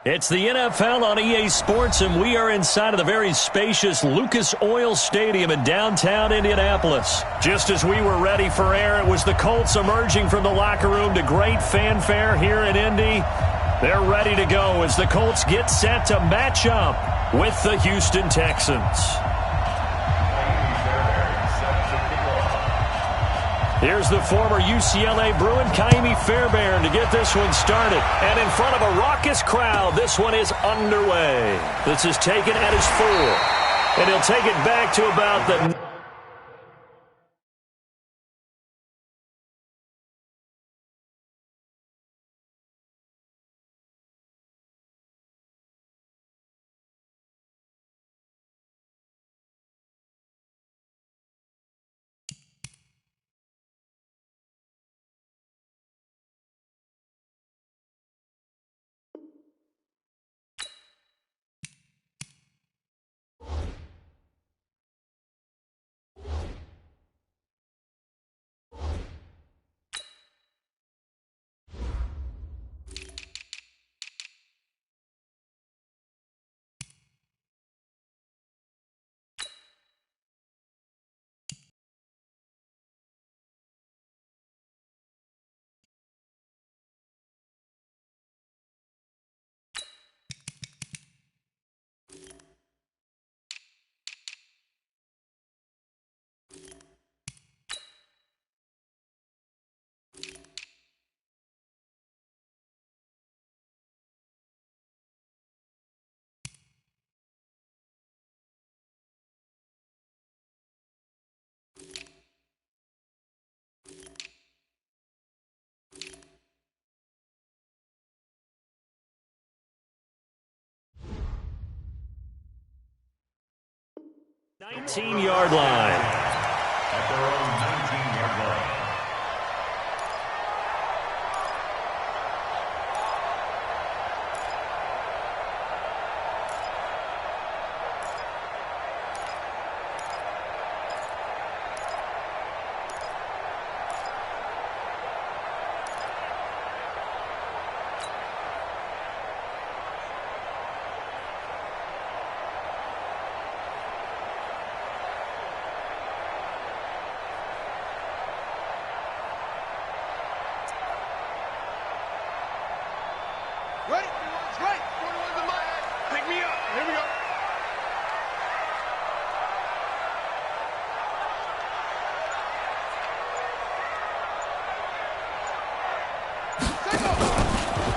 It's the NFL on EA Sports, and we are inside of the very spacious Lucas Oil Stadium in downtown Indianapolis. Just as we were ready for air, it was the Colts emerging from the locker room to great fanfare here in Indy. They're ready to go as the Colts get set to match up with the Houston Texans. Here's the former UCLA Bruin, Kaimi Fairbairn, to get this one started. And in front of a raucous crowd, this one is underway. This is taken at his 4. And he'll take it back to about the... ...19-yard line. At their own 19-yard line.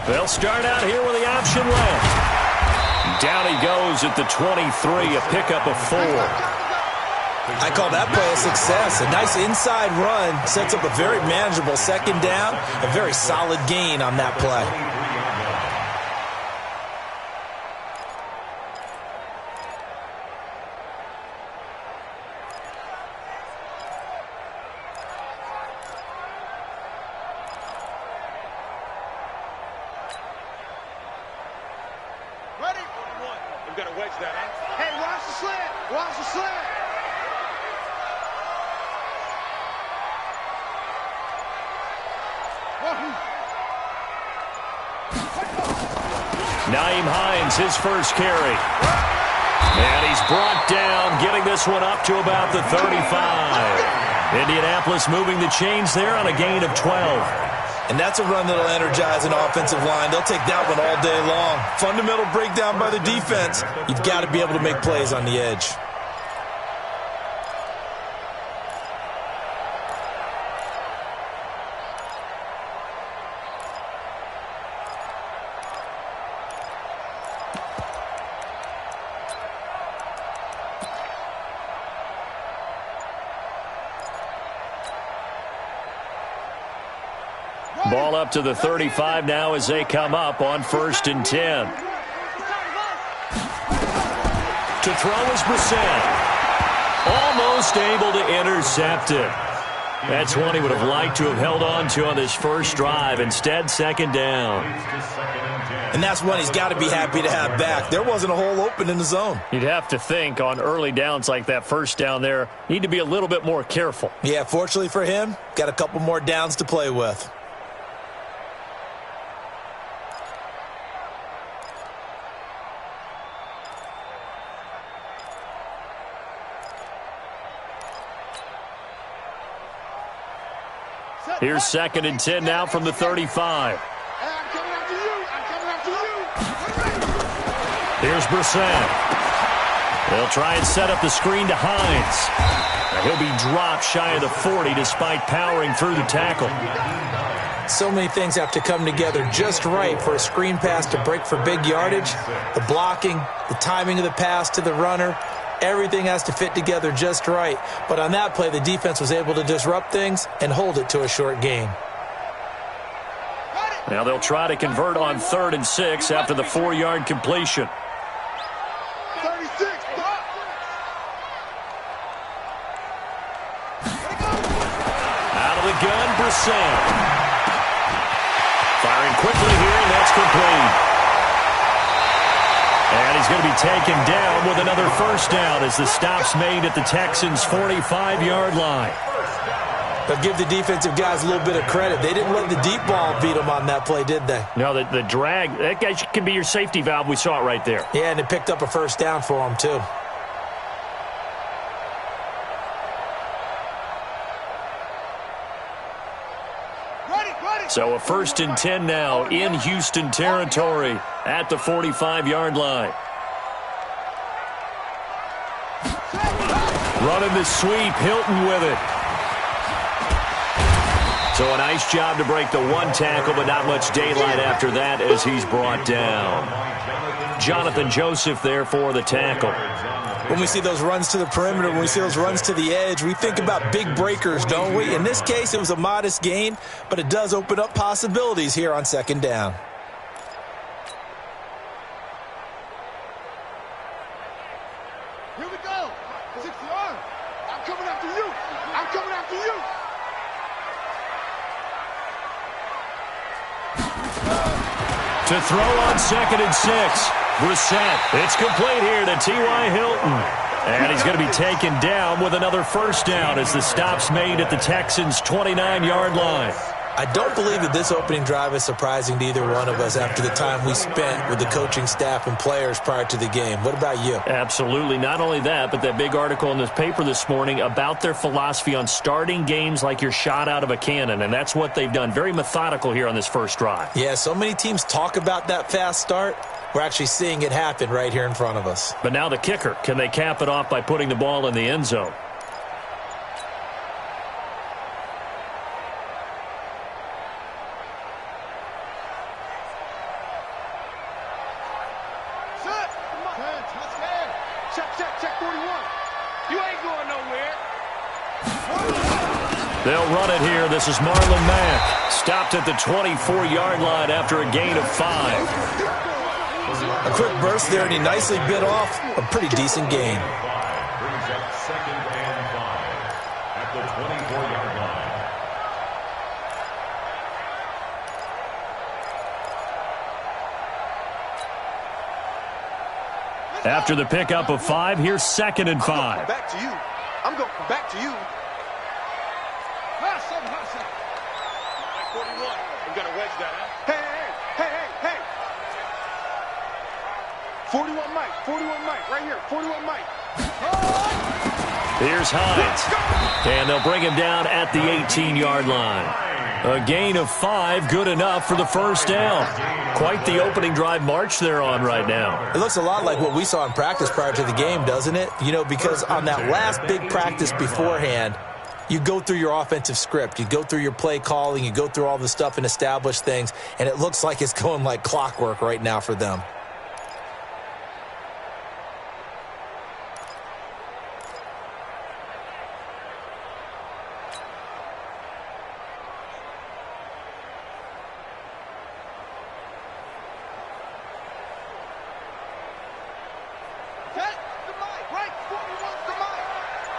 They'll start out here with the option left. Down he goes at the 23, a pickup of 4. I call that play a success. A nice inside run sets up a very manageable second down, a very solid gain on that play. His first carry. And he's brought down, getting this one up to about the 35. Indianapolis moving the chains there on a gain of 12. And that's a run that'll energize an offensive line. They'll take that one all day long. Fundamental breakdown by the defense. You've got to be able to make plays on the edge. Ball up to the 35 now as they come up on 1st and 10. To throw is Brissett. Almost able to intercept it. That's one he would have liked to have held on to on this first drive. Instead, second down. And that's one he's got to be happy to have back. There wasn't a hole open in the zone. You'd have to think on early downs like that first down there, need to be a little bit more careful. Yeah, fortunately for him, got a couple more downs to play with. Here's 2nd and 10 now from the 35. Here's Brissett. They'll try and set up the screen to Hines. Now he'll be dropped shy of the 40 despite powering through the tackle. So many things have to come together just right for a screen pass to break for big yardage. The blocking, the timing of the pass to the runner, everything has to fit together just right. But on that play, the defense was able to disrupt things and hold it to a short gain. Now they'll try to convert on 3rd and 6 after the 4-yard completion. Out of the gun, Brissett. Firing quickly here, and that's complete. And he's going to be taken down with another first down as the stop's made at the Texans' 45-yard line. But give the defensive guys a little bit of credit. They didn't let the deep ball beat them on that play, did they? No, the drag, that guy can be your safety valve. We saw it right there. Yeah, and it picked up a first down for them, too. So a 1st and 10 now in Houston territory at the 45-yard line. Running the sweep, Hilton with it. So a nice job to break the 1 tackle, but not much daylight after that as he's brought down. Jonathan Joseph there for the tackle. When we see those runs to the perimeter, when we see those runs to the edge, we think about big breakers, don't we? In this case, it was a modest gain, but it does open up possibilities here on 2nd down. Here we go. 6-yard. I'm coming after you. I'm coming after you. To throw on 2nd and 6. Brissett. It's complete here to T.Y. Hilton. And he's going to be taken down with another first down as the stop's made at the Texans' 29-yard line. I don't believe that this opening drive is surprising to either one of us after the time we spent with the coaching staff and players prior to the game. What about you? Absolutely. Not only that, but that big article in this paper this morning about their philosophy on starting games like you're shot out of a cannon, and that's what they've done. Very methodical here on this first drive. Yeah, so many teams talk about that fast start. We're actually seeing it happen right here in front of us. But now the kicker. Can they cap it off by putting the ball in the end zone? Check 41. You ain't going nowhere. They'll run it here. This is Marlon Mack. Stopped at the 24-yard line after a gain of 5. A quick burst there, and he nicely bit off a pretty decent gain. Brings up 2nd and 5 at the 24-yard line. After the pickup of 5, here's 2nd and 5. Back to you. I'm going back to you. 41. I'm going to wedge that, huh? Hey. 41 Mike. 41 Mike. Right here. 41 Mike. Here's Hines. And they'll bring him down at the 18-yard line. A gain of 5, good enough for the first down. Quite the opening drive march they're on right now. It looks a lot like what we saw in practice prior to the game, doesn't it? You know, because on that last big practice beforehand, you go through your offensive script. You go through your play calling. You go through all the stuff and establish things. And it looks like it's going like clockwork right now for them.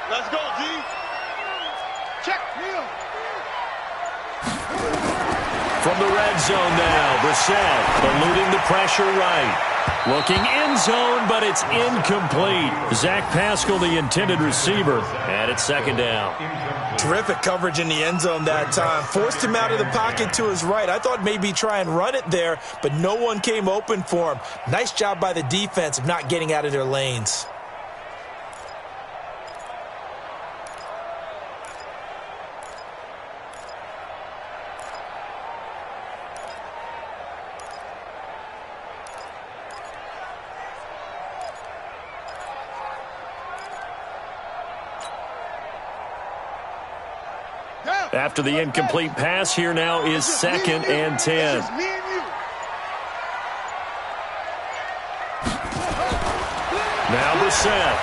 Let's go, G. Check. From the red zone now, Brissett eluding the pressure right. Looking end zone, but it's incomplete. Zach Pascal, the intended receiver, and it's 2nd down. Terrific coverage in the end zone that time. Forced him out of the pocket to his right. I thought maybe try and run it there, but no one came open for him. Nice job by the defense of not getting out of their lanes. After the incomplete pass, here now is 2nd and 10. Now Brissett.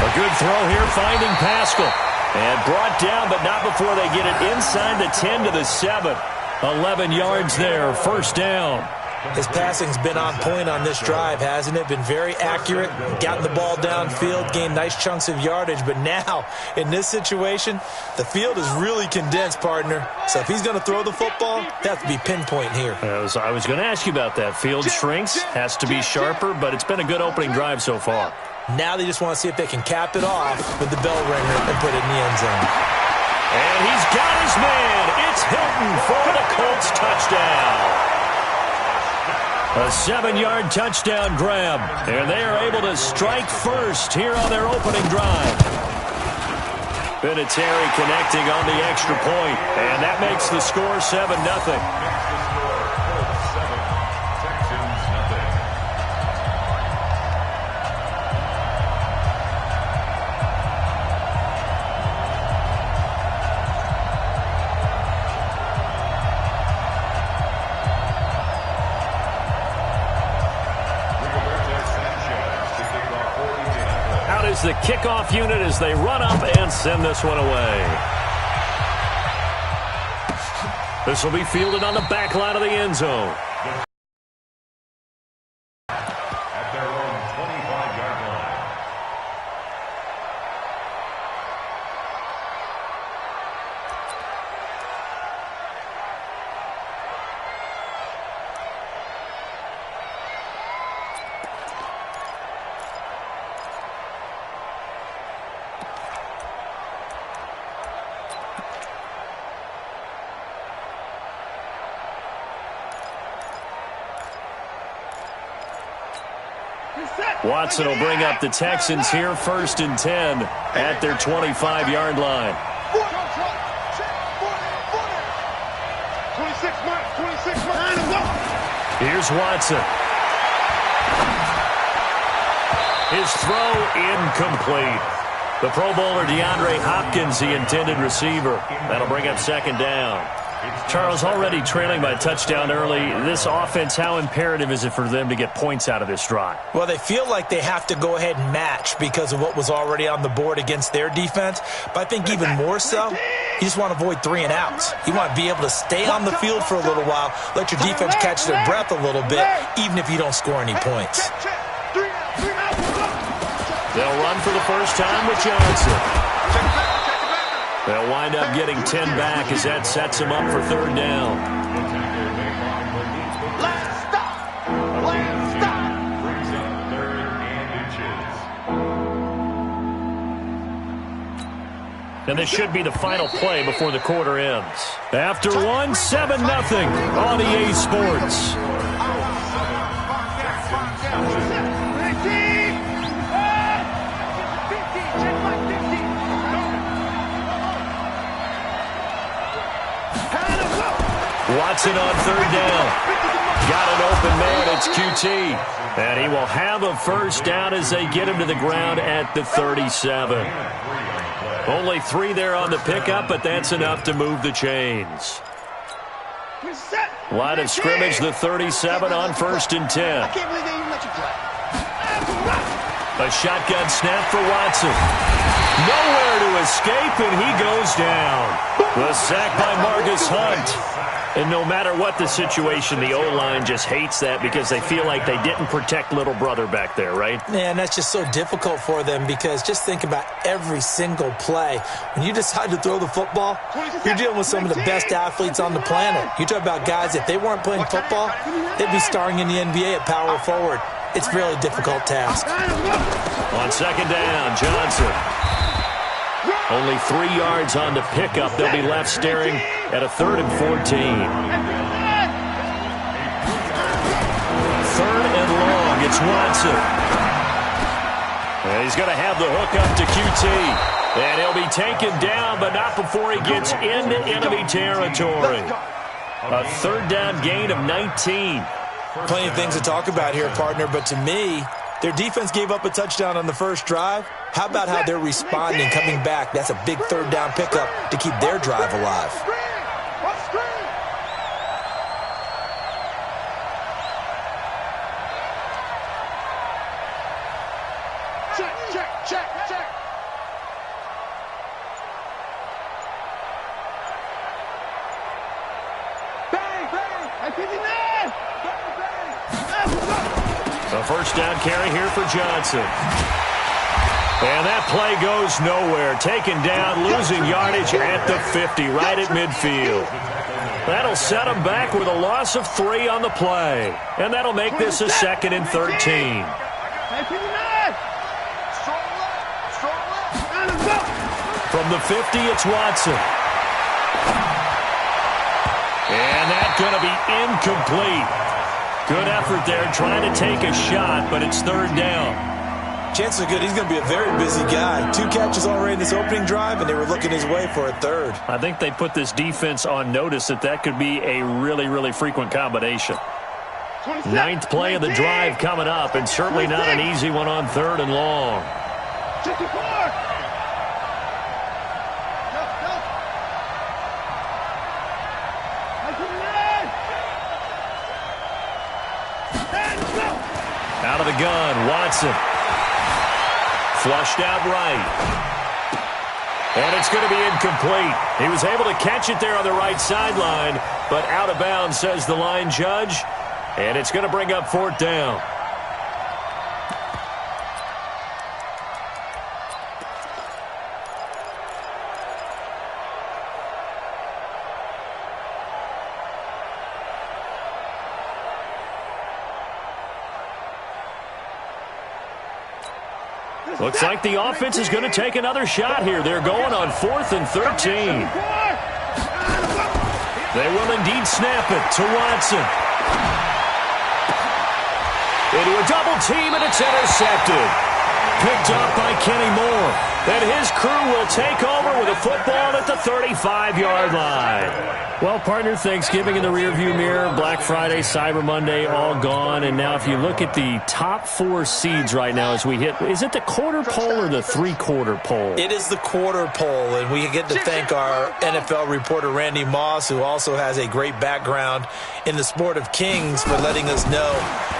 A good throw here, finding Pascal. And brought down, but not before they get it inside the 10 to the 7. 11 yards there, 1st down. His passing's been on point on this drive, hasn't it? Been very accurate, gotten the ball downfield, gained nice chunks of yardage. But now, in this situation, the field is really condensed, partner. So if he's going to throw the football, that has to be pinpoint here. I was going to ask you about that. Field shrinks, has to be sharper, but it's been a good opening drive so far. Now they just want to see if they can cap it off with the bell ringer and put it in the end zone. And he's got his man. It's Hilton for the Colts touchdown. A 7-yard touchdown grab. And they are able to strike first here on their opening drive. Vinatieri connecting on the extra point. And that makes the score 7-0. The kickoff unit as they run up and send this one away. This will be fielded on the back line of the end zone. At their own 25-yard line. Watson will bring up the Texans here 1st and 10 at their 25-yard line. 26 miles. Here's Watson. His throw incomplete. The Pro Bowler DeAndre Hopkins, the intended receiver. That'll bring up 2nd down. Charles, already trailing by a touchdown early. This offense, how imperative is it for them to get points out of this drive? Well, they feel like they have to go ahead and match because of what was already on the board against their defense. But I think even more so, you just want to avoid 3 and outs. You want to be able to stay on the field for a little while, let your defense catch their breath a little bit, even if you don't score any points. They'll run for the first time with Johnson. They'll wind up getting 10 back as that sets them up for 3rd down. Last stop. Brings up 3rd and inches. And this should be the final play before the quarter ends. After one, 7-0 on EA Sports. Watson on 3rd down. Got an open man. It's QT. And he will have a 1st down as they get him to the ground at the 37. Only 3 there on the pickup, but that's enough to move the chains. Line of scrimmage, the 37 on 1st and 10. I can't believe they even let you play. A shotgun snap for Watson. Nowhere to escape, and he goes down. The sack by Marcus Hunt. And no matter what the situation, the O-line just hates that because they feel like they didn't protect little brother back there, right? Man, that's just so difficult for them because just think about every single play. When you decide to throw the football, you're dealing with some of the best athletes on the planet. You talk about guys, if they weren't playing football, they'd be starring in the NBA at power forward. It's a really difficult task. On 2nd down, Johnson. Only 3 yards on the pickup. They'll be left staring at a 3rd and 14. 3rd and long. It's Watson. And he's going to have the hook up to QT. And he'll be taken down, but not before he gets into enemy territory. A 3rd down gain of 19. Plenty of things to talk about here, partner, but to me, Their defense gave up a touchdown on the first drive. How about how they're responding, coming back? That's a big third down pickup to keep their drive alive. Check. A first down carry here for Johnson. And that play goes nowhere. Taken down, losing yardage at the 50, right at midfield. That'll set him back with a loss of 3 on the play. And that'll make this a 2nd and 13. From the 50, it's Watson. And that's going to be incomplete. Good effort there trying to take a shot, but it's 3rd down. Chances are good. He's going to be a very busy guy. 2 catches already in this opening drive, and they were looking his way for a 3rd. I think they put this defense on notice that could be a really, really frequent combination. 9th play of the drive coming up, and certainly not an easy one on 3rd and long. 54. Out of the gun, Watson. Flushed out right. And it's going to be incomplete. He was able to catch it there on the right sideline, but out of bounds, says the line judge. And it's going to bring up 4th down. Looks like the offense is going to take another shot here. They're going on 4th and 13. They will indeed snap it to Watson. Into a double team, and it's intercepted. Picked up by Kenny Moore. And his crew will take over with a football at the 35-yard line. Well, partner, Thanksgiving in the rearview mirror, Black Friday, Cyber Monday, all gone. And now if you look at the top 4 seeds right now as we hit, is it the quarter pole or the 3/4 pole? It is the quarter pole, and we get to thank our NFL reporter, Randy Moss, who also has a great background in the sport of kings, for letting us know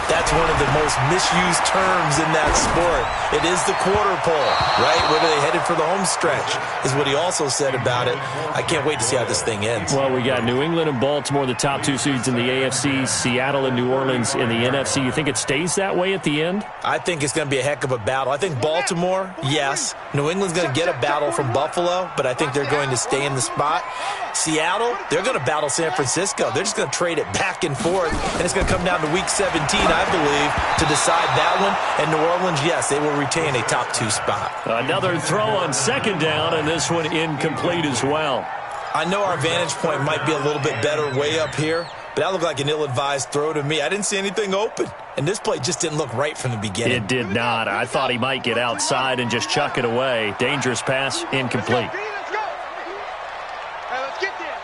that's one of the most misused terms in that sport. It is the quarter pole, right? Where they headed for the home stretch is what he also said about it. I can't wait to see how this thing ends. Well, we got New England and Baltimore, the top 2 seeds in the AFC, Seattle and New Orleans in the NFC. You think it stays that way at the end? I think it's going to be a heck of a battle. I think Baltimore, yes. New England's going to get a battle from Buffalo, but I think they're going to stay in the spot. Seattle, they're going to battle San Francisco. They're just going to trade it back and forth, and it's going to come down to Week 17, I believe, to decide that one. And New Orleans, yes, they will retain a top 2 spot. Another throw on 2nd down, and this one incomplete as well. I know our vantage point might be a little bit better way up here, but that looked like an ill-advised throw to me. I didn't see anything open, and this play just didn't look right from the beginning. It did not. I thought he might get outside and just chuck it away. Dangerous pass, incomplete. Let's go. Hey, let's get there.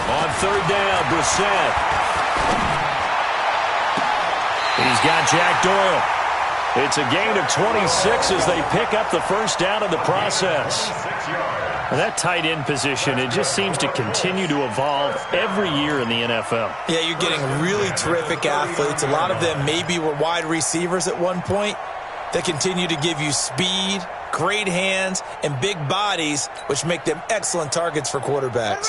On 3rd down, Brissett. He's got Jack Doyle. It's a gain of 26 as they pick up the first down in the process. And that tight end position, it just seems to continue to evolve every year in the NFL. Yeah, you're getting really terrific athletes. A lot of them maybe were wide receivers at one point. They continue to give you speed, great hands, and big bodies, which make them excellent targets for quarterbacks.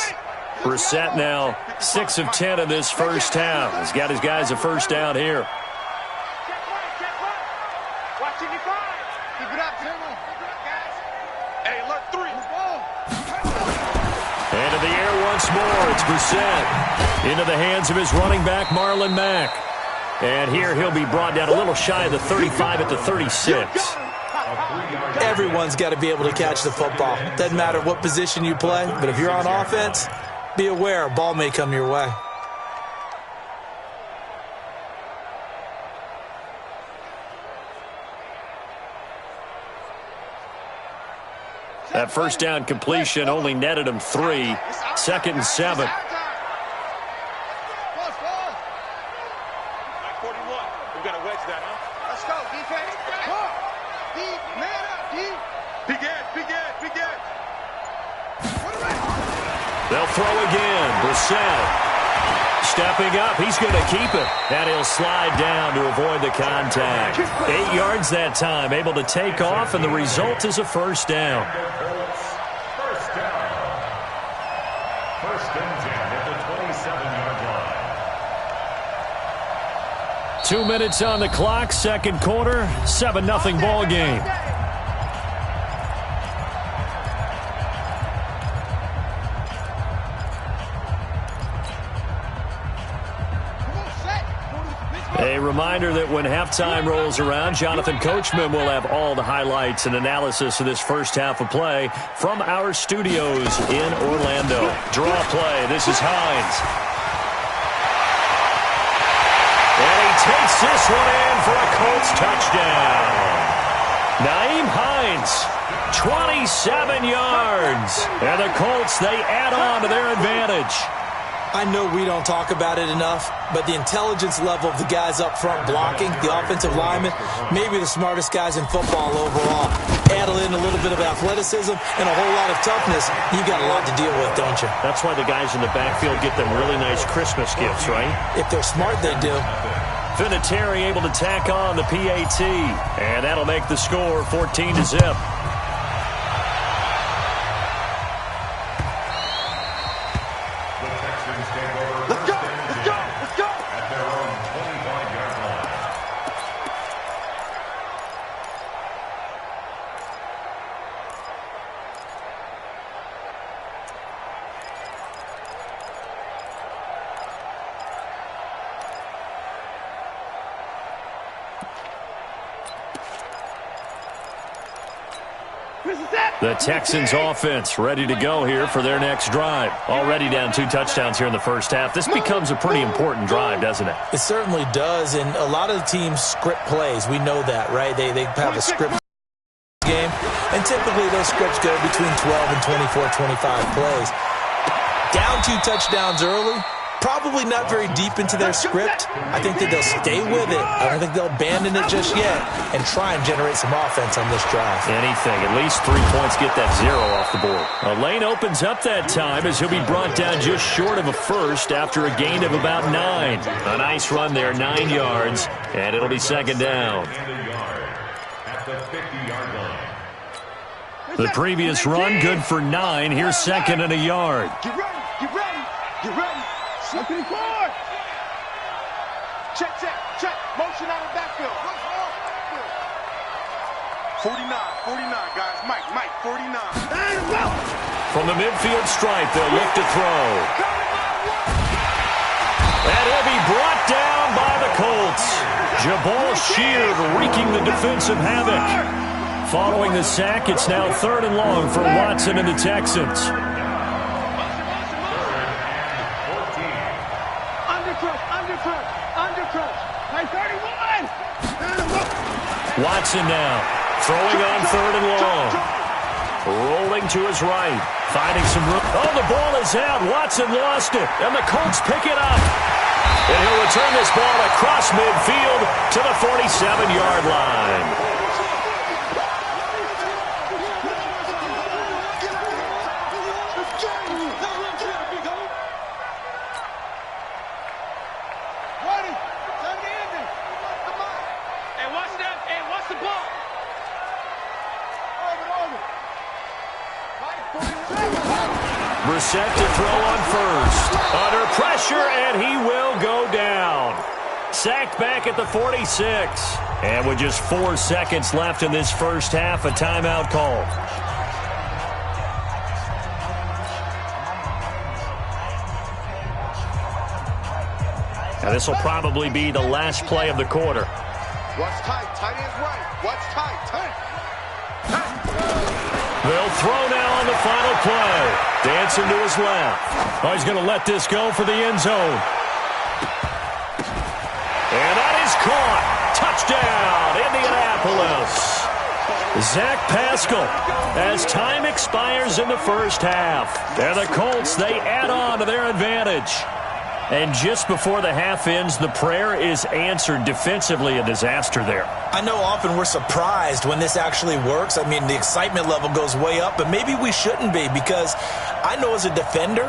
Brissett now 6 of 10 in this first half. He's got his guys a first down here. Keep it up, Timmer. Hey, look, 3. And in the air once more, it's Brissett. Into the hands of his running back, Marlon Mack. And here he'll be brought down a little shy of the 35 at the 36. Everyone's got to be able to catch the football. Doesn't matter what position you play, but if you're on offense, be aware a ball may come your way. That first down completion only netted him 3. 2nd and 7. They'll throw again. Brissett stepping up. He's going to keep it. And he'll slide down to avoid the contact. 8 yards that time. Able to take off, and the result is a first down. First down. First and 10 at the 27-yard line. 2 minutes on the clock. Second quarter. 7-0 ball game. A reminder that when halftime rolls around, Jonathan Coachman will have all the highlights and analysis of this first half of play from our studios in Orlando. Draw play. This is Hines. And he takes this one in for a Colts touchdown. Naeem Hines, 27 yards. And the Colts, they add on to their advantage. I know we don't talk about it enough, but the intelligence level of the guys up front blocking, the offensive linemen, maybe the smartest guys in football overall. Add in a little bit of athleticism and a whole lot of toughness, you've got a lot to deal with, don't you? That's why the guys in the backfield get them really nice Christmas gifts, right? If they're smart, they do. Vinatieri able to tack on the PAT, and that'll make the score 14-0. The Texans offense ready to go here for their next drive. Already down 2 touchdowns here in the first half. This becomes a pretty important drive, doesn't it? It certainly does, and a lot of the teams script plays. We know that, right? They have a script game, and typically those scripts go between 12 and 24, 25 plays. Down 2 touchdowns early, probably not very deep into their script. I think that they'll stay with it. I don't think they'll abandon it just yet and try and generate some offense on this drive. Anything. At least 3 points, get that 0 off the board. A lane opens up that time as he'll be brought down just short of a first after a gain of about 9. A nice run there, 9 yards, and it'll be second down. At the 50-yard line. The previous run, good for 9. Here's second and a yard. Get ready, get ready, get ready. Looking forward. Check, check, check. Motion out of the backfield. 49, 49, guys. Mike, 49. From the midfield stripe, they'll look to throw. And he'll be brought down by the Colts. Jabal Sheard wreaking the defensive havoc. Following the sack, it's now 3rd and long for Watson and the Texans. Undercrush. Like 31. Watson now, throwing on 3rd and long. Rolling to his right, finding some room. Oh, the ball is out. Watson lost it, and the Colts pick it up. And he'll return this ball across midfield to the 47-yard line. Brissett to throw on first. Under pressure, and he will go down. Sacked back at the 46. And with just 4 seconds left in this first half, a timeout call. Now this will probably be the last play of the quarter. Watch tight. Tight ends right. Watch tight. Tight. They'll throw now on the final play. Dancing to his left. Oh, he's going to let this go for the end zone. And that is caught. Touchdown, Indianapolis. Zach Pascal, as time expires in the first half. And the Colts, they add on to their advantage. And just before the half ends, the prayer is answered. Defensively, a disaster there. I know often we're surprised when this actually works. I mean, the excitement level goes way up, but maybe we shouldn't be, because I know as a defender,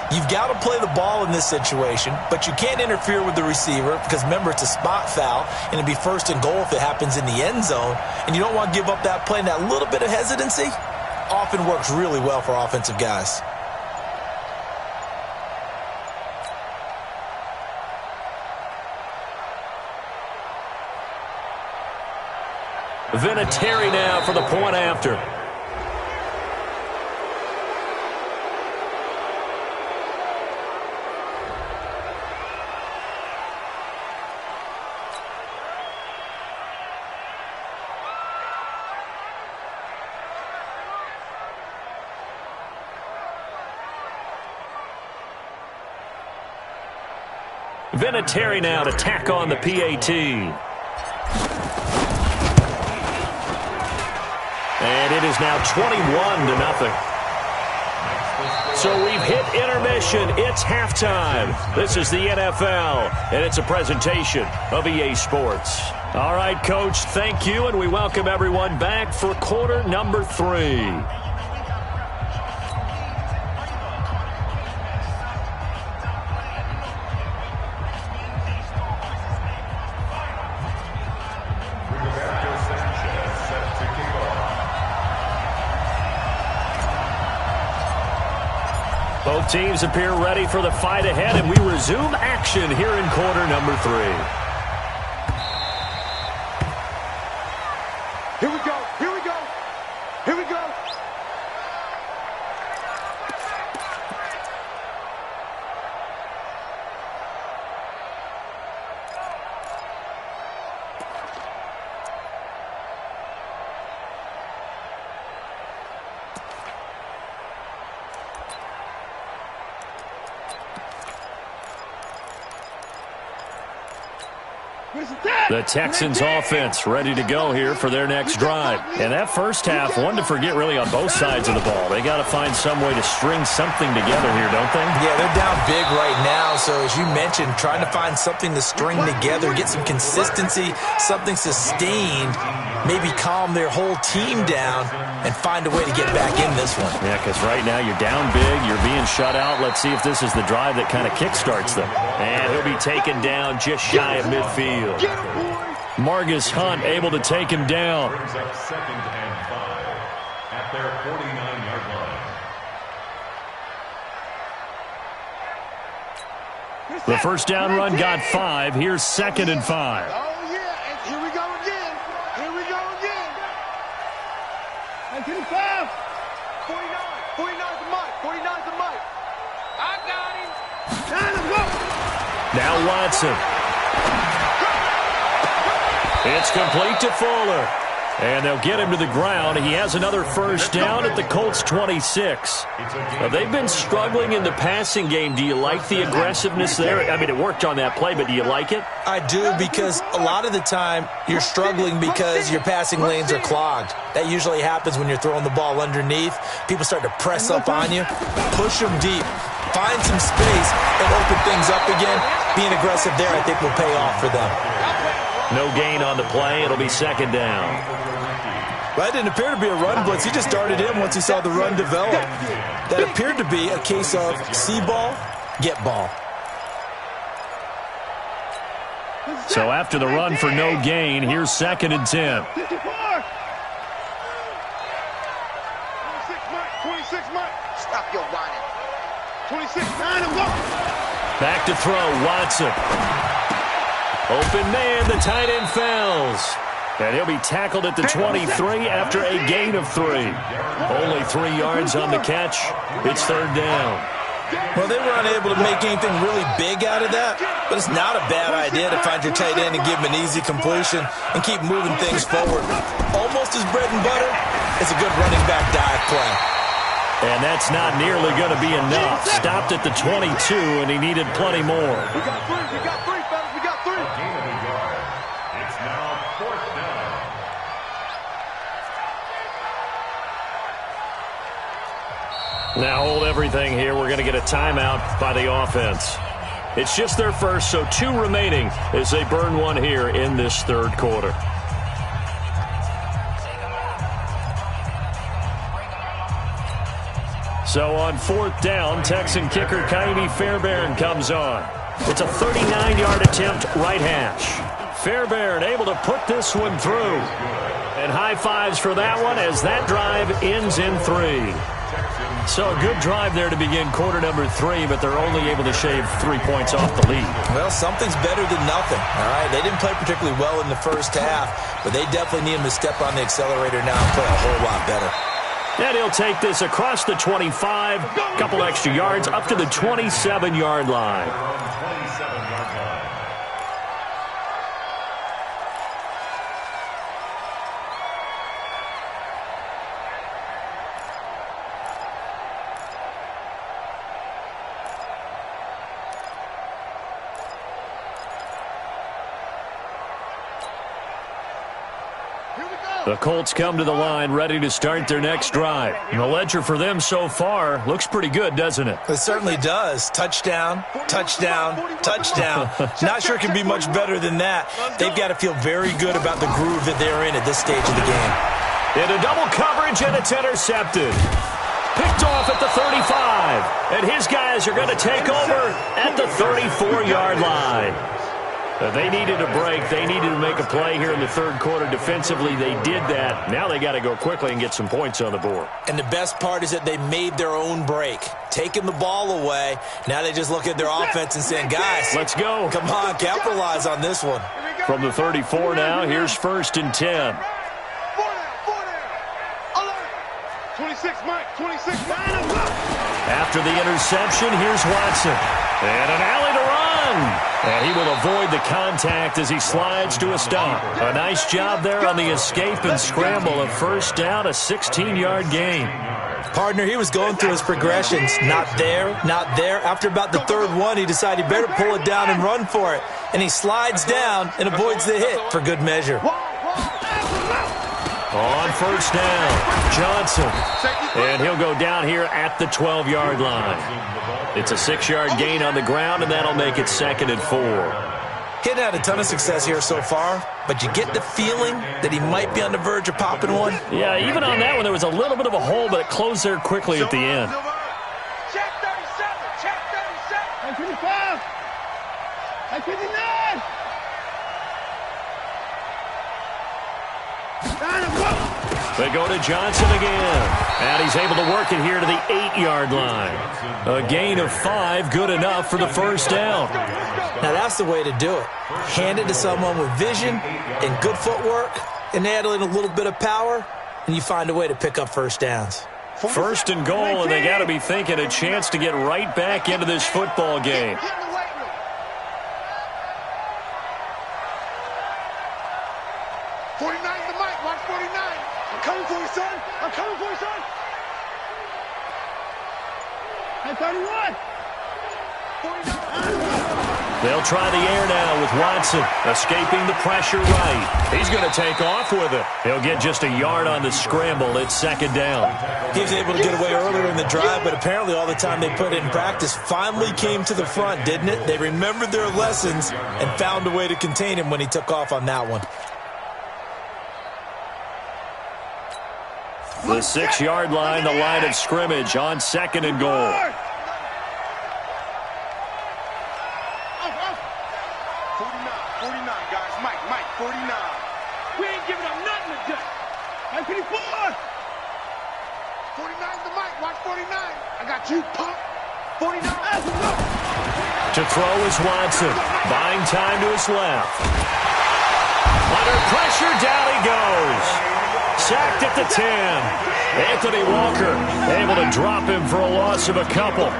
you've got to play the ball in this situation, but you can't interfere with the receiver because, remember, it's a spot foul, and it'd be first and goal if it happens in the end zone, and you don't want to give up that play, and that little bit of hesitancy often works really well for offensive guys. Vinatieri now for the point after. Vinatieri now to tack on the PAT. And it is now 21-0. So we've hit intermission. It's halftime. This is the NFL, and it's a presentation of EA Sports. All right, Coach, thank you, and we welcome everyone back for quarter number 3. Both teams appear ready for the fight ahead, and we resume action here in quarter number 3. Here we go. Here we go. Here we go. The Texans offense ready to go here for their next drive. And that first half, one to forget really on both sides of the ball. They got to find some way to string something together here, don't they? Yeah, they're down big right now. So as you mentioned, trying to find something to string together, get some consistency, something sustained, maybe calm their whole team down and find a way to get back in this one. Yeah, because right now you're down big, you're being shut out. Let's see if this is the drive that kind of kickstarts them. And he'll be taken down just shy of midfield. Margus Hunt able to take him down. Brings up 2nd and 5 at their 49-yard line. The first down run got 5. Here's 2nd and 5. Oh, yeah. And here we go again. Here we go again. 19-5. 49. 49's the mic. 49's the mic. I got him. Time to go. Now Watson. It's complete to Fuller. And they'll get him to the ground. He has another first down at the Colts 26. They've been struggling in the passing game. Do you like the aggressiveness there? I mean, it worked on that play, but do you like it? I do, because a lot of the time you're struggling because your passing lanes are clogged. That usually happens when you're throwing the ball underneath. People start to press up on you. Push them deep. Find some space and open things up again. Being aggressive there, I think, will pay off for them. No gain on the play. It'll be 2nd down. Well, that didn't appear to be a run blitz. He just started in once he saw the run develop. That appeared to be a case of see ball, get ball. So after the run for no gain, here's 2nd and 10. 26 Mike. Stop your whining. 26, 9 and 1. Back to throw, Watson. Open man, the tight end falls. And he'll be tackled at the 23 after a gain of 3. Only 3 yards on the catch. It's 3rd down. Well, they were unable to make anything really big out of that, but it's not a bad idea to find your tight end and give him an easy completion and keep moving things forward. Almost his bread and butter is a good running back dive play. And that's not nearly going to be enough. Stopped at the 22, and he needed plenty more. We got 3, fellas. We got 3. A gain of a yard. It's now 4th down. Now hold everything here. We're going to get a timeout by the offense. It's just their first, so 2 remaining as they burn one here in this third quarter. So on 4th down, Texan kicker Kaimi Fairbairn comes on. It's a 39-yard attempt right hash. Fairbairn able to put this one through. And high fives for that one as that drive ends in 3. So a good drive there to begin quarter number 3, but they're only able to shave 3 points off the lead. Well, something's better than nothing, all right? They didn't play particularly well in the first half, but they definitely need him to step on the accelerator now and play a whole lot better. And he'll take this across the 25, a couple extra yards, up to the 27-yard line. The Colts come to the line ready to start their next drive. And the ledger for them so far looks pretty good, doesn't it? It certainly does. Touchdown, touchdown, touchdown. Not sure it can be much better than that. They've got to feel very good about the groove that they're in at this stage of the game. Into double coverage, and it's intercepted. Picked off at the 35. And his guys are going to take over at the 34-yard line. They needed a break. They needed to make a play here in the third quarter. Defensively, they did that. Now they got to go quickly and get some points on the board. And the best part is that they made their own break, taking the ball away. Now they just look at their offense and saying, guys, let's go. Come on, capitalize on this one. From the 34 now, here's 1st and 10. 26, Mike, 26, After the interception, here's Watson. And an alley to run. And he will avoid the contact as he slides to a stop. A nice job there on the escape and scramble. A first down, a 16-yard gain. Partner, he was going through his progressions. Not there, not there. After about the 3rd one, he decided he better pull it down and run for it. And he slides down and avoids the hit for good measure. On first down, Johnson. And he'll go down here at the 12-yard line. It's a 6-yard gain on the ground, and that'll make it 2nd and 4. He hadn't had a ton of success here so far, but you get the feeling that he might be on the verge of popping one. Yeah, even on that one, there was a little bit of a hole, but it closed there quickly at the end. Check 37, check 37. 55, 59. They go to Johnson again. And he's able to work it here to the 8-yard line. A gain of 5, good enough for the first down. Now that's the way to do it. Hand it to someone with vision and good footwork, and add in a little bit of power, and you find a way to pick up first downs. 1st and goal, and they got to be thinking a chance to get right back into this football game. 49 to Mike, watch 49. I'm coming for you, son. I'm coming for you, son. Hey, 31. 49. They'll try the air now with Watson, escaping the pressure right. He's going to take off with it. He'll get just a yard on the scramble. It's 2nd down. He was able to get away earlier in the drive, but apparently all the time they put in practice finally came to the front, didn't it? They remembered their lessons and found a way to contain him when he took off on that one. The 6-yard line, the line of scrimmage on 2nd and goal. 49, guys. Mike, 49. We ain't giving up nothing today. Mike, 54. 49 to Mike, watch 49. I got you, pump. 49. To throw is Watson. Buying time to his left. Under pressure, down he goes. Sacked at the 10. Anthony Walker able to drop him for a loss of a couple.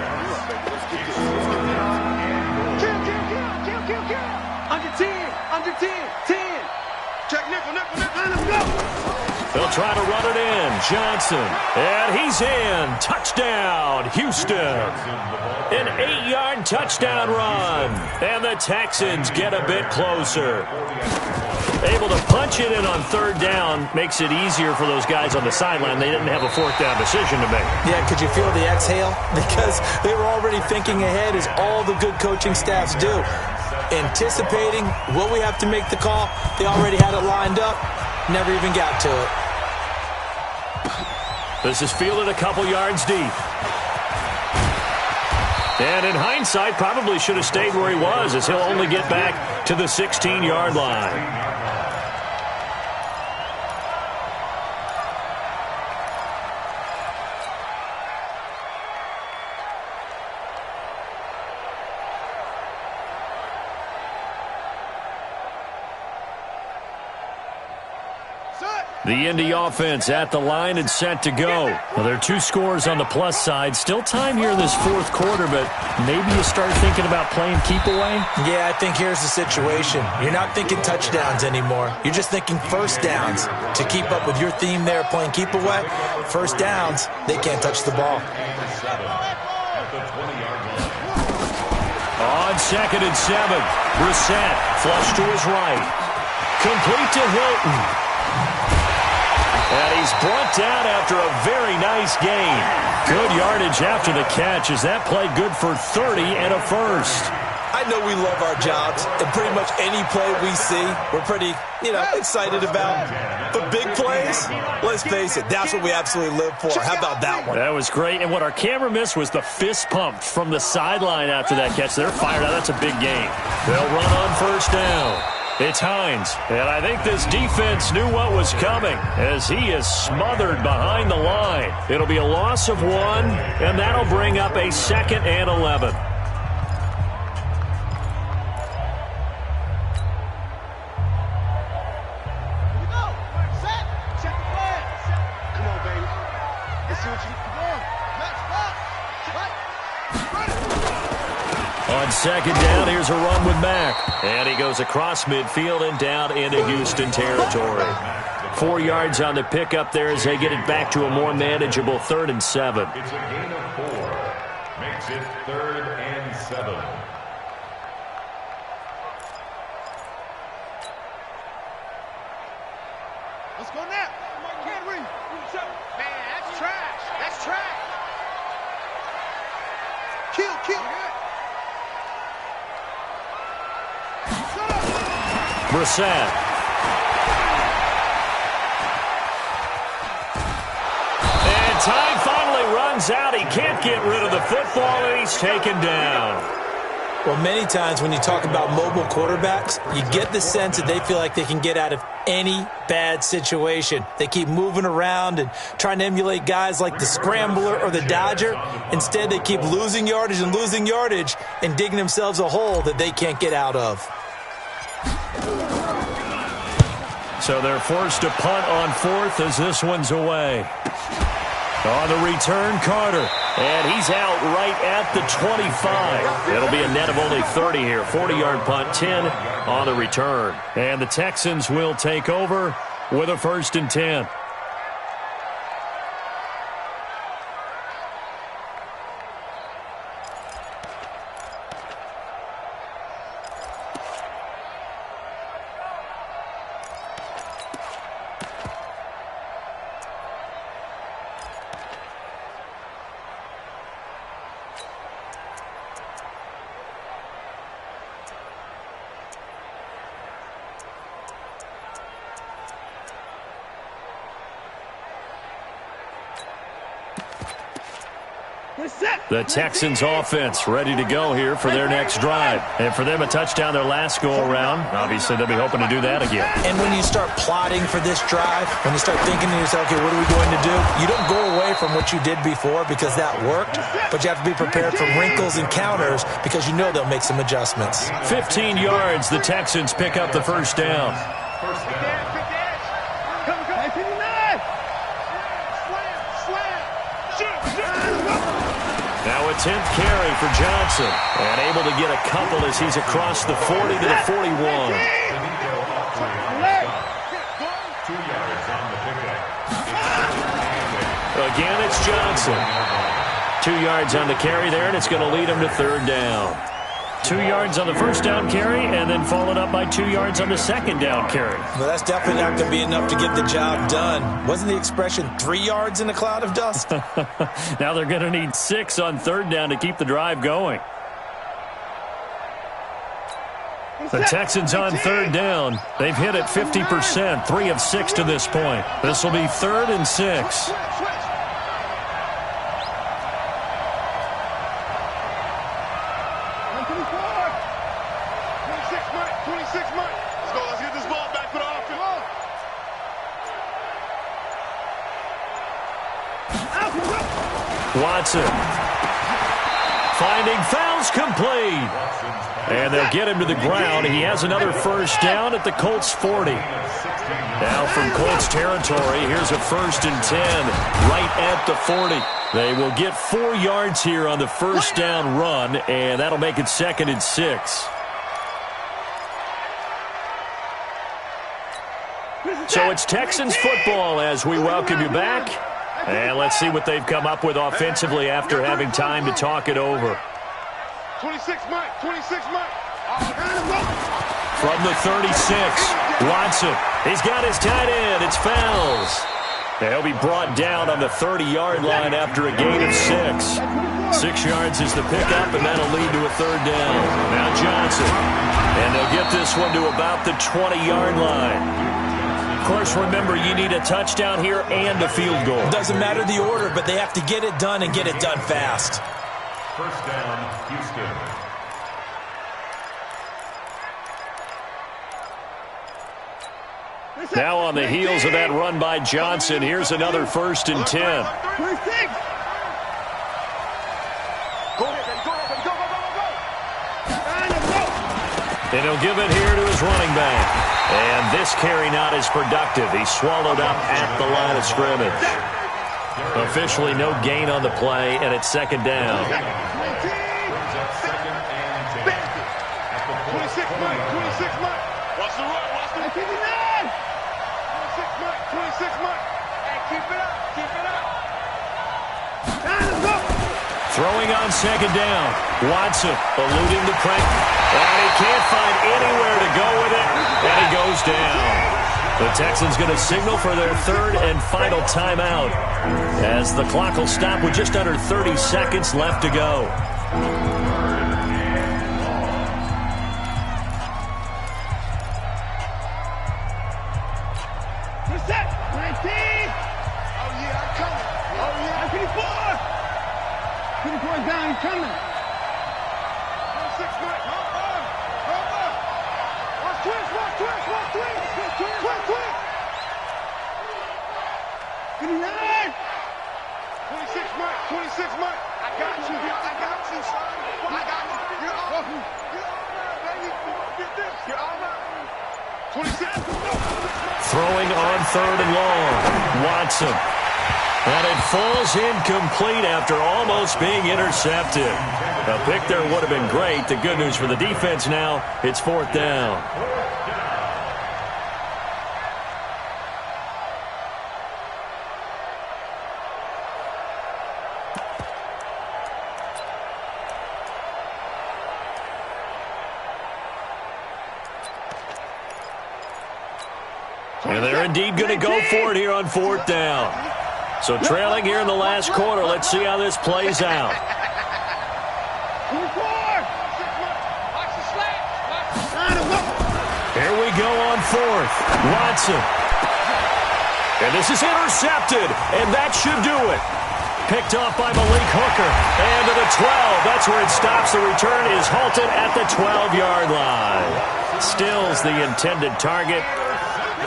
Kill. Under 10. 10. Check nickel. Let's go. They'll try to run it in. Johnson. And he's in. Touchdown, Houston. An 8-yard touchdown run. And the Texans get a bit closer. Able to punch it in on third down makes it easier for those guys on the sideline. They didn't have a fourth down decision to make. Yeah, could you feel the exhale? Because they were already thinking ahead, as all the good coaching staffs do. Anticipating, will we have to make the call? They already had it lined up. Never even got to it. This is fielded a couple yards deep. And in hindsight, probably should have stayed where he was, as he'll only get back to the 16-yard line. The Indy offense at the line and set to go. Well, there are 2 scores on the plus side. Still time here in this fourth quarter, but maybe you start thinking about playing keep away? Yeah, I think here's the situation. You're not thinking touchdowns anymore. You're just thinking first downs. To keep up with your theme there, playing keep away, first downs, they can't touch the ball. On 2nd and 7, Brissett flush to his right. Complete to Hilton. And he's brought down after a very nice gain. Good yardage after the catch, as that play good for 30 and a first. I know we love our jobs, and pretty much any play we see, we're pretty, excited about. But big plays, let's face it, that's what we absolutely live for. How about that one? That was great, and what our camera missed was the fist pump from the sideline after that catch. They're fired out. That's a big gain. They'll run on first down. It's Hines, and I think this defense knew what was coming, as he is smothered behind the line. It'll be a loss of 1, and that'll bring up a 2nd and 11. On 2nd down, here's a run with Mack. And he goes across midfield and down into Houston territory. 4 yards on the pickup there as they get it back to a more manageable 3rd and 7. It's a gain of 4. Makes it 3rd and 7. Let's go now. Can't read. Man, that's trash. That's trash. Kill. Brissett. And time finally runs out. He can't get rid of the football, and he's taken down. Well, many times when you talk about mobile quarterbacks, you get the sense that they feel like they can get out of any bad situation. They keep moving around and trying to emulate guys like the Scrambler or the Dodger. Instead, they keep losing yardage and digging themselves a hole that they can't get out of. So they're forced to punt on 4th as this one's away. On the return, Carter. And he's out right at the 25. It'll be a net of only 30 here. 40-yard punt, 10 on the return. And the Texans will take over with a 1st and 10. The Texans offense ready to go here for their next drive. And for them, a touchdown their last go-around. Obviously, they'll be hoping to do that again. And when you start plotting for this drive, when you start thinking to yourself, okay, what are we going to do? You don't go away from what you did before because that worked, but you have to be prepared for wrinkles and counters because you know they'll make some adjustments. 15 yards, the Texans pick up the first down. Now a 10th carry for Johnson. And able to get a couple as he's across the 40 to the 41. 2 yards on the pickup. Again, it's Johnson. 2 yards on the carry there, and it's going to lead him to 3rd down. 2 yards on the first down carry, and then followed up by 2 yards on the second down carry. Well, that's definitely not going to be enough to get the job done. Wasn't the expression 3 yards in a cloud of dust? Now they're going to need 6 on 3rd down to keep the drive going. The Texans on 3rd down. They've hit it 50%, 3 of 6 to this point. This will be 3rd and 6. Watson finding fouls complete. And they'll get him to the ground. He has another first down at the Colts 40. Now from Colts territory, here's a 1st and 10 right at the 40. They will get 4 yards here on the first down run, and that'll make it 2nd and 6. So it's Texans football as we welcome you back. And let's see what they've come up with offensively after having time to talk it over. 26 Mike, 26 Mike. From the 36, Watson. He's got his tight end. It's fouls. He'll be brought down on the 30-yard line after a gain of 6. 6 yards is the pickup, and that'll lead to a 3rd down. Now Johnson. And they'll get this one to about the 20-yard line. Of course, remember, you need a touchdown here and a field goal. Doesn't matter the order, but they have to get it done and get it done fast. 1st down, Houston. Now on the heels of that run by Johnson, here's another 1st and 10. And he'll give it here to his running back. And this carry not as productive. He's swallowed up at the line of scrimmage. Officially no gain on the play, and it's 2nd down. 26 Mike, 26 Mike. Watch the run, watch the run. 26 Mike, 26 Mike. Hey, keep it up, keep it up. Throwing on 2nd down. Watson eluding the pressure. And he can't find anywhere to go with it. And he goes down. The Texans going to signal for their 3rd and final timeout as the clock will stop with just under 30 seconds left to go. Throwing on 3rd and long. Watson. And it falls incomplete after almost being intercepted. A pick there would have been great. The good news for the defense now, it's 4th down. And they're indeed going to go for it here on 4th down. So trailing here in the last quarter. Let's see how this plays out. Here we go on 4th. Watson. And this is intercepted. And that should do it. Picked off by Malik Hooker. And to the 12. That's where it stops. The return is halted at the 12-yard line. Stills the intended target.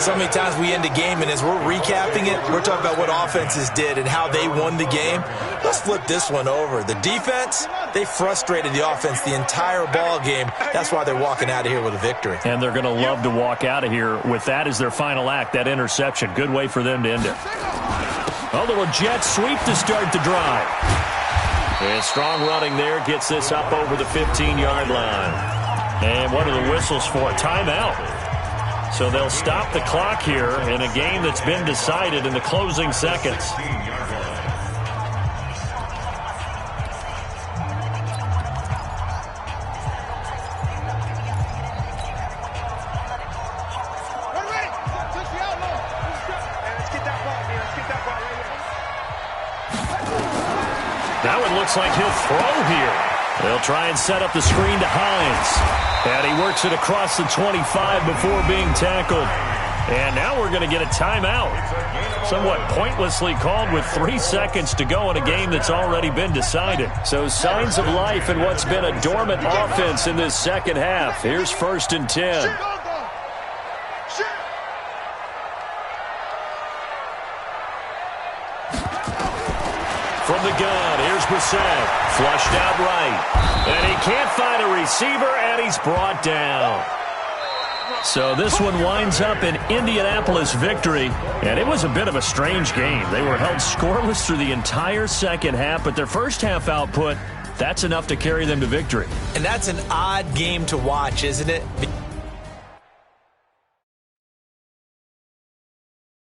So many times we end a game, and as we're recapping it, we're talking about what offenses did and how they won the game. Let's flip this one over. The defense, they frustrated the offense the entire ball game. That's why they're walking out of here with a victory. And they're going to love to walk out of here with that as their final act, that interception. Good way for them to end it. A little jet sweep to start the drive. And strong running there gets this up over the 15-yard line. And what are the whistles for? Timeout. So they'll stop the clock here in a game that's been decided in the closing seconds. it looks like he'll throw here. They'll try and set up the screen to Hines. And he works it across the 25 before being tackled. And now we're going to get a timeout. Somewhat pointlessly called with 3 seconds to go in a game that's already been decided. So signs of life in what's been a dormant offense in this second half. Here's 1st and 10. From the gun, here's Brissett. Flushed out right. And he can't find a receiver, and he's brought down. So this one winds up an Indianapolis victory, and it was a bit of a strange game. They were held scoreless through the entire second half, but their first half output, that's enough to carry them to victory. And that's an odd game to watch, isn't it?